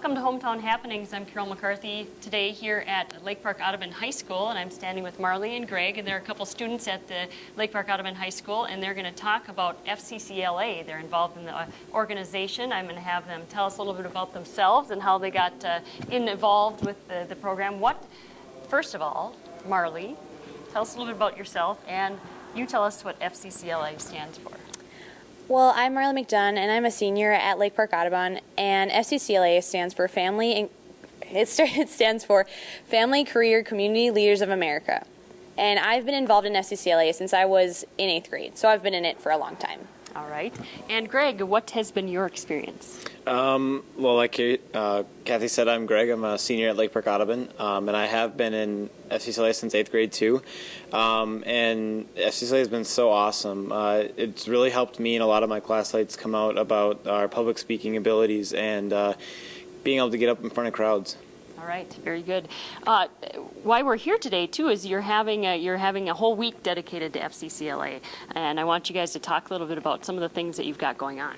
Welcome to Hometown Happenings. I'm Carol McCarthy today here at Lake Park Audubon High School, and I'm standing with Marley and Greg, and there are a couple students at the Lake Park Audubon High School, and they're going to talk about FCCLA. They're involved in the organization. I'm going to have them tell us a little bit about themselves and how they got involved with the program. First of all, Marley, tell us a little bit about yourself, and you tell us what FCCLA stands for. Well, I'm Marley McDunn, and I'm a senior at Lake Park Audubon, and FCCLA stands for it stands for Family Career Community Leaders of America. And I've been involved in FCCLA since I was in 8th grade, so I've been in it for a long time. All right. And Greg, what has been your experience? Well, like Kathy said, I'm Greg. I'm a senior at Lake Park Audubon, and I have been in FCCLA since 8th grade too. And FCCLA has been so awesome. It's really helped me and a lot of my classmates come out about our public speaking abilities and being able to get up in front of crowds. All right, very good. Why we're here today too is you're having a whole week dedicated to FCCLA, and I want you guys to talk a little bit about some of the things that you've got going on.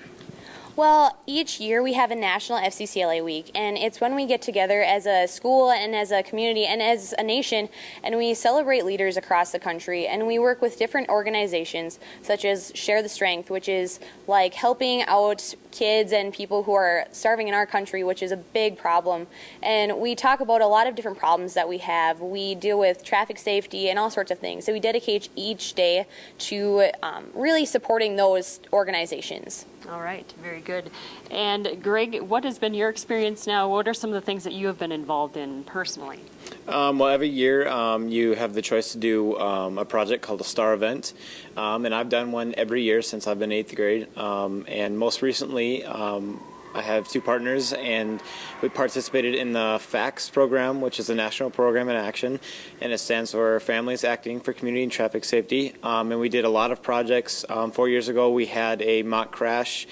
Well, each year we have a National FCCLA Week, and it's when we get together as a school and as a community and as a nation, and we celebrate leaders across the country, and we work with different organizations such as Share the Strength, which is like helping out kids and people who are starving in our country, which is a big problem. And we talk about a lot of different problems that we have. We deal with traffic safety and all sorts of things. So we dedicate each day to really supporting those organizations. All right, very good. And Greg, what has been your experience now? What are some of the things that you have been involved in personally? Well, every year you have the choice to do a project called a STAR event, and I've done one every year since I've been 8th grade. And most recently, I have 2 partners, and we participated in the FACTS program, which is a national program in action, and it stands for Families Acting for Community and Traffic Safety. And we did a lot of projects. 4 years ago, we had a mock crash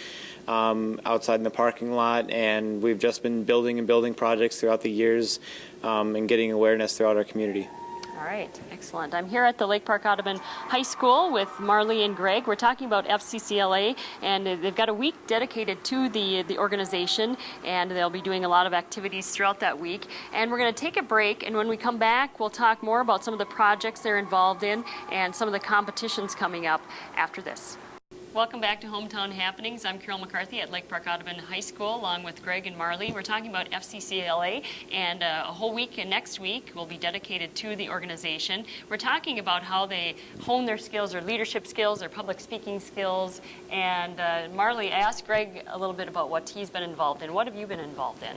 outside in the parking lot, and we've just been building and building projects throughout the years and getting awareness throughout our community. All right, excellent. I'm here at the Lake Park Audubon High School with Marley and Greg. We're talking about FCCLA, and they've got a week dedicated to the organization, and they'll be doing a lot of activities throughout that week. And we're going to take a break, and when we come back, we'll talk more about some of the projects they're involved in and some of the competitions coming up after this. Welcome back to Hometown Happenings. I'm Carol McCarthy at Lake Park Audubon High School along with Greg and Marley. We're talking about FCCLA, and a whole week next week will be dedicated to the organization. We're talking about how they hone their skills, their leadership skills, their public speaking skills. And Marley, I asked Greg a little bit about what he's been involved in. What have you been involved in?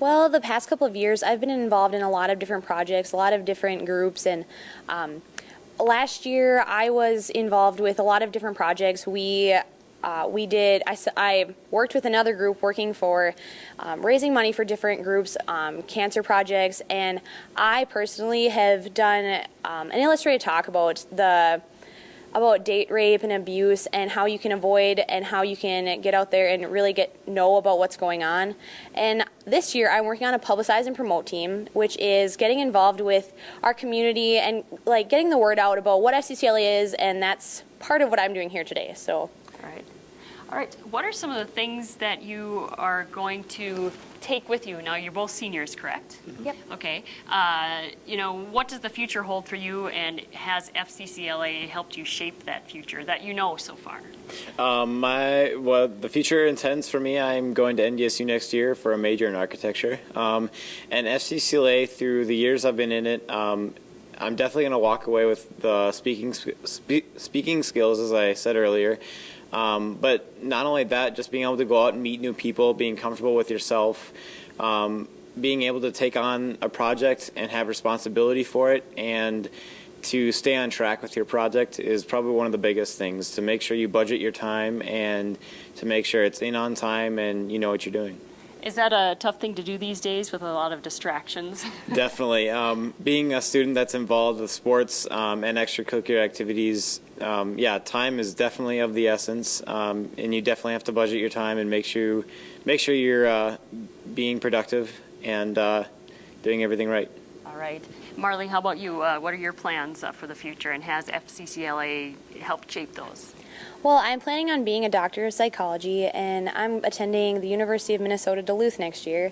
Well, the past couple of years I've been involved in a lot of different projects, a lot of different groups, and last year I was involved with a lot of different projects. I worked with another group working for raising money for different groups, cancer projects, and I personally have done an illustrated talk about date rape and abuse and how you can avoid and how you can get out there and really know about what's going on. And this year I'm working on a publicize and promote team, which is getting involved with our community and like getting the word out about what FCCLA is, and that's part of what I'm doing here today. So. All right. What are some of the things that you are going to take with you? Now, you're both seniors, correct? Mm-hmm. Yep. Okay. What does the future hold for you, and has FCCLA helped you shape that future that you know so far? The future intends for me, I'm going to NDSU next year for a major in architecture. And FCCLA, through the years I've been in it, I'm definitely going to walk away with the speaking skills, as I said earlier. But not only that, just being able to go out and meet new people, being comfortable with yourself, being able to take on a project and have responsibility for it, and to stay on track with your project is probably one of the biggest things, to make sure you budget your time and to make sure it's in on time and you know what you're doing. Is that a tough thing to do these days with a lot of distractions? Definitely. Being a student that's involved with sports and extracurricular activities, time is definitely of the essence, and you definitely have to budget your time and make sure you're being productive and doing everything right. All right. Marley, how about you? What are your plans for the future, and has FCCLA helped shape those? Well, I'm planning on being a doctor of psychology, and I'm attending the University of Minnesota Duluth next year.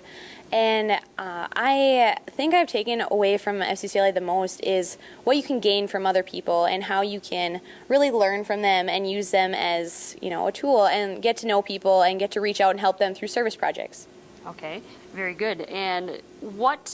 And I think I've taken away from FCCLA the most is what you can gain from other people and how you can really learn from them and use them as, a tool and get to know people and get to reach out and help them through service projects. Okay, very good. And what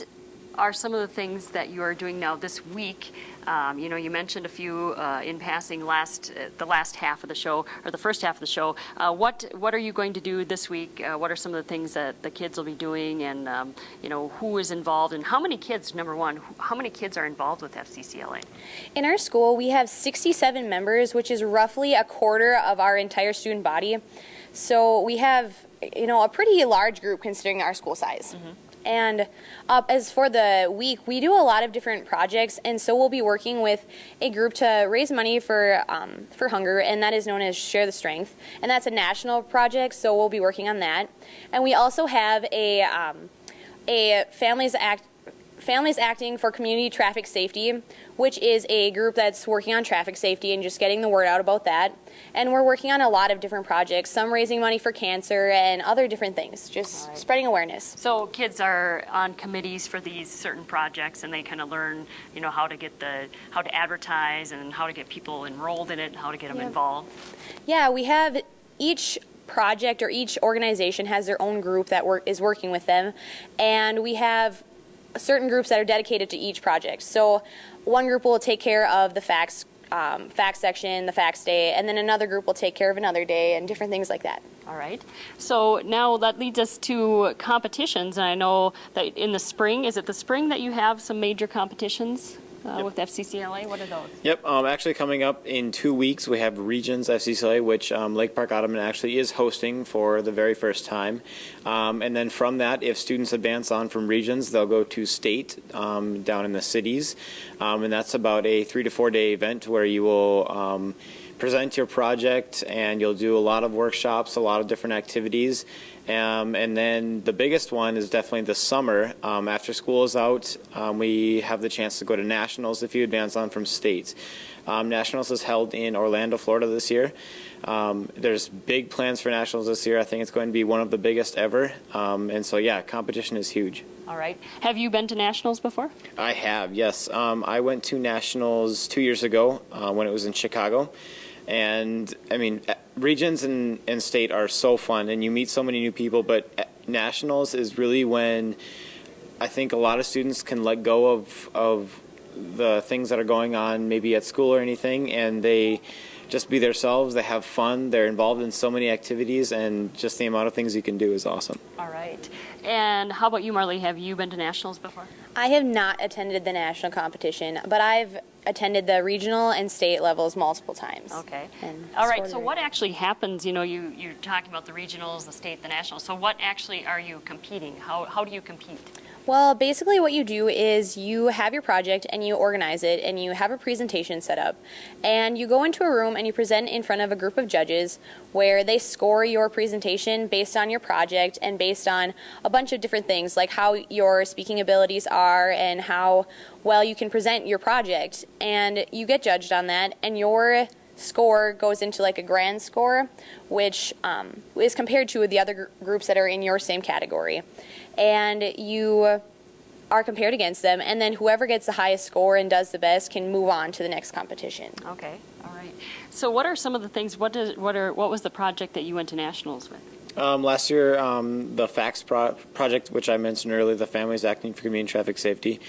are some of the things that you are doing now this week? You mentioned a few in passing the last half of the show, or the first half of the show. What are you going to do this week? What are some of the things that the kids will be doing, and who is involved, and how many kids? Number one, how many kids are involved with FCCLA? In our school, we have 67 members, which is roughly a quarter of our entire student body. So we have, a pretty large group considering our school size. Mm-hmm. And as for the week, we do a lot of different projects, and so we'll be working with a group to raise money for hunger, and that is known as Share the Strength, and that's a national project, so we'll be working on that. And we also have a Families Acting for Community Traffic Safety, which is a group that's working on traffic safety and just getting the word out about that. And we're working on a lot of different projects, some raising money for cancer and other different things, just spreading awareness. So kids are on committees for these certain projects, and they kind of learn, how to advertise and how to get people enrolled in it, and how to get them involved. Yeah, we have each project or each organization has their own group that is working with them, and we have certain groups that are dedicated to each project. So one group will take care of the facts section, the facts day, and then another group will take care of another day and different things like that. All right. So now that leads us to competitions, and I know that in the spring, is it the spring that you have some major competitions? With FCCLA? What are those? Yep. Actually, coming up in 2 weeks, we have Regions FCCLA, which Lake Park Audubon actually is hosting for the very first time. And then from that, if students advance on from Regions, they'll go to State down in the cities. And that's about a 3 to 4 day event where you will present your project, and you'll do a lot of workshops, a lot of different activities. And then the biggest one is definitely this summer. After school is out, we have the chance to go to Nationals if you advance on from States. Nationals is held in Orlando, Florida this year. There's big plans for Nationals this year. I think it's going to be one of the biggest ever. And so, yeah, competition is huge. All right. Have you been to Nationals before? I have, yes. I went to Nationals 2 years ago when it was in Chicago. And, I mean, Regions and State are so fun, and you meet so many new people, but Nationals is really when I think a lot of students can let go of the things that are going on maybe at school or anything, and they just be themselves. They have fun. They're involved in so many activities, and just the amount of things you can do is awesome. All right. And how about you, Marley? Have you been to Nationals before? I have not attended the national competition, but I've attended the regional and state levels multiple times. Okay. All right. So what actually happens? You're talking about the regionals, the state, the nationals. So what actually are you competing? How do you compete? Well, basically what you do is you have your project and you organize it and you have a presentation set up, and you go into a room and you present in front of a group of judges where they score your presentation based on your project and based on a bunch of different things like how your speaking abilities are and how well you can present your project, and you get judged on that, and your score goes into like a grand score, which is compared to the other groups that are in your same category, and you are compared against them, and then whoever gets the highest score and does the best can move on to the next competition. Okay, all right. So what are some of the things? What was the project that you went to nationals with? Last year, the FACTS project, which I mentioned earlier, the Families Acting for Community Traffic Safety.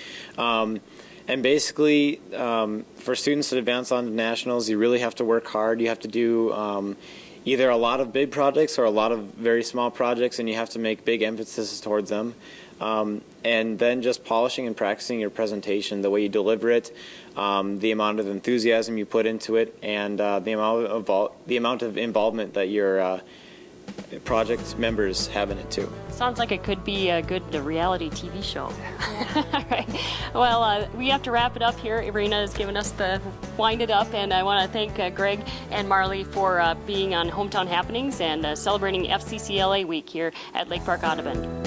And basically, for students to advance on to nationals, you really have to work hard. You have to do either a lot of big projects or a lot of very small projects, and you have to make big emphasis towards them. And then just polishing and practicing your presentation, the way you deliver it, the amount of enthusiasm you put into it, and the amount of involvement that your project members have in it too. Sounds like it could be a good reality TV show. All right. Well, we have to wrap it up here. Irina has given us the wind it up, and I want to thank Greg and Marley for being on Hometown Happenings and celebrating FCCLA week here at Lake Park Audubon.